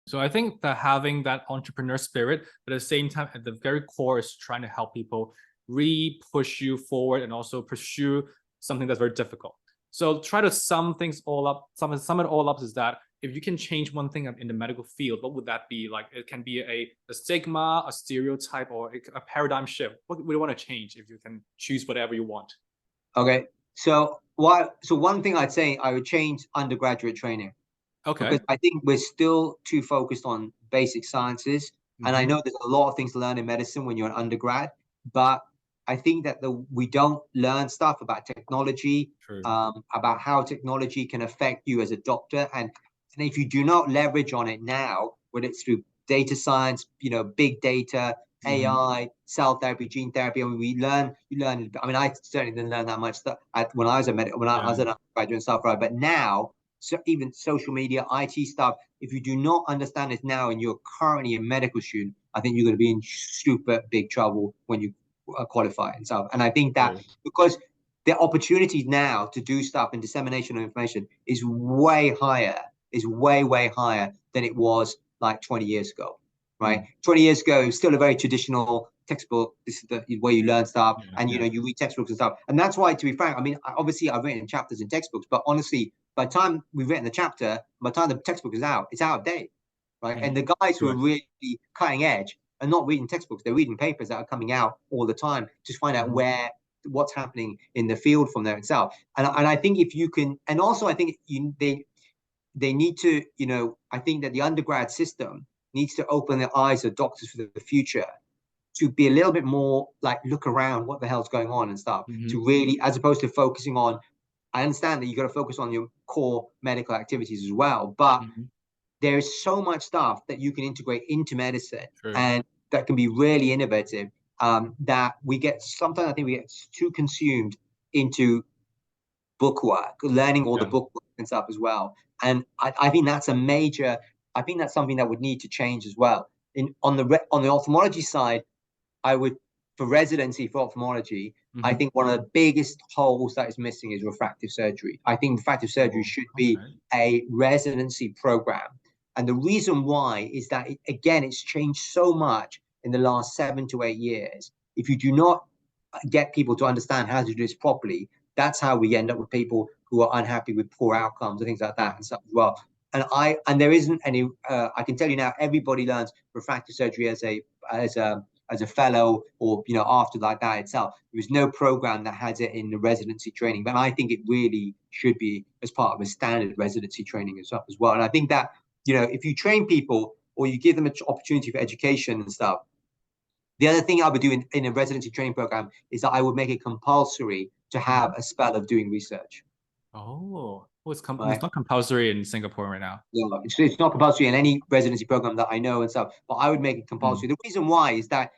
So I think that having that entrepreneur spirit, but at the same time, at the very core, is trying to help people really push you forward and also pursue something that's very difficult. So try to sum things all up. Sum it all up is that if you can change one thing in the medical field, what would that be? Like it can be a stigma, a stereotype, or a paradigm shift. What would you want to change if you can choose whatever you want? Okay. So one thing I'd say, I would change undergraduate training, because Okay. I think we're still too focused on basic sciences. And I know there's a lot of things to learn in medicine when you're an undergrad, but I think that we don't learn stuff about technology, True. about how technology can affect you as a doctor. And if you do not leverage on it now, whether it's through data science, big data, AI, cell therapy, gene therapy. I mean, you learn. I mean, I certainly didn't learn that much stuff when I was when I was an undergraduate and stuff, right? But now, so even social media, IT stuff, if you do not understand it now and you're currently a medical student, I think you're going to be in super big trouble when you qualify and stuff. And I think that because the opportunities now to do stuff and dissemination of information is way higher, way higher than it was like 20 years ago, right? 20 years ago, it was still a very traditional textbook. This is the way you learn stuff, and you read textbooks and stuff. And that's why, to be frank, I mean, obviously I've written chapters in textbooks, but honestly, by the time we've written the chapter, by the time the textbook is out, it's out of date, right? And the guys who are really cutting edge are not reading textbooks; they're reading papers that are coming out all the time to find out what's happening in the field from there itself. And I think if you can, and also I think they need to, I think that the undergrad system needs to open the eyes of doctors for the future to be a little bit more like look around what the hell's going on and stuff, to really, as opposed to focusing on, I understand that you got to focus on your core medical activities as well, but there is so much stuff that you can integrate into medicine and that can be really innovative, that sometimes I think we get too consumed into book work, learning all the book work and stuff as well. And I think that's I think that's something that would need to change as well. On the ophthalmology side, I would, for residency for ophthalmology, I think one of the biggest holes that is missing is refractive surgery. I think refractive surgery should be a residency program. And the reason why is that, again, it's changed so much in the last 7 to 8 years. If you do not get people to understand how to do this properly, that's how we end up with people who are unhappy with poor outcomes and things like that and stuff as well. And there isn't any. I can tell you now, everybody learns refractive surgery as a fellow, or after like that itself. There is no program that has it in the residency training, but I think it really should be as part of a standard residency training and stuff as well. And I think that if you train people or you give them an opportunity for education and stuff. The other thing I would do in a residency training program is that I would make it compulsory to have a spell of doing research. Oh, well, it's not compulsory in Singapore right now. No, it's not compulsory in any residency program that I know and stuff, but I would make it compulsory. The reason why is that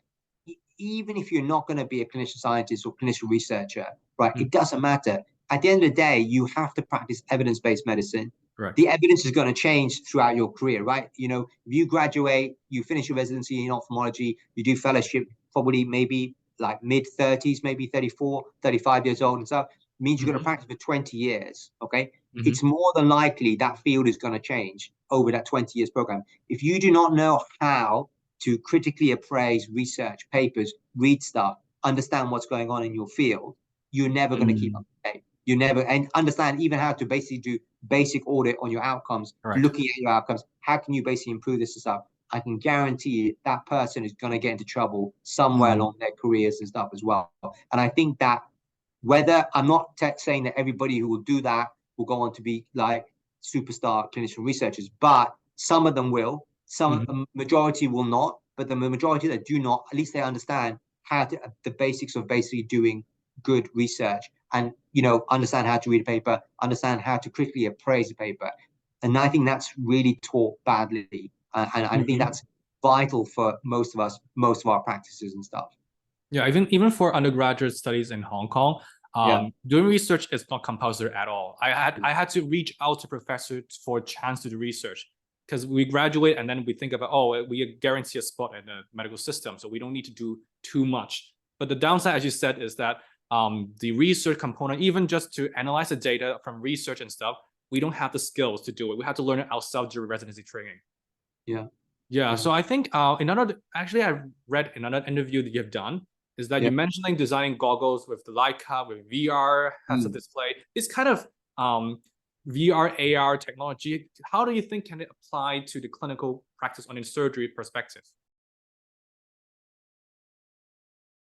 even if you're not going to be a clinician scientist or clinician researcher, right, it doesn't matter. At the end of the day, you have to practice evidence-based medicine. Correct. The evidence is going to change throughout your career, right? If you graduate, you finish your residency in ophthalmology, you do fellowship, probably maybe like mid-30s, maybe 34, 35 years old and stuff, means you're going to practice for 20 years, okay? It's more than likely that field is going to change over that 20 years program. If you do not know how to critically appraise research papers, read stuff, understand what's going on in your field, you're never going to keep up to date. You never, and understand even how to basically do basic audit on your outcomes, looking at your outcomes. How can you basically improve this and stuff? I can guarantee you that person is going to get into trouble somewhere along their careers and stuff as well. And I think that I'm not saying that everybody who will do that will go on to be like superstar clinician researchers, but some of them will. The majority will not, but the majority that do not, at least they understand the basics of basically doing good research, and understand how to read a paper, understand how to critically appraise a paper. And I think that's really taught badly, and I think that's vital for most of us, most of our practices and stuff. Yeah, even for undergraduate studies in Hong Kong, doing research is not compulsory at all. I had to reach out to professors for a chance to do research, because we graduate and then we think about, we guarantee a spot in the medical system, so we don't need to do too much. But the downside, as you said, is that the research component, even just to analyze the data from research and stuff, we don't have the skills to do it. We have to learn it ourselves during residency training. Yeah, so I think actually I read in another interview that you have done is that you're mentioning designing goggles with the Leica, with VR, heads-up display. It's kind of VR, AR technology. How do you think can it apply to the clinical practice on a surgery perspective?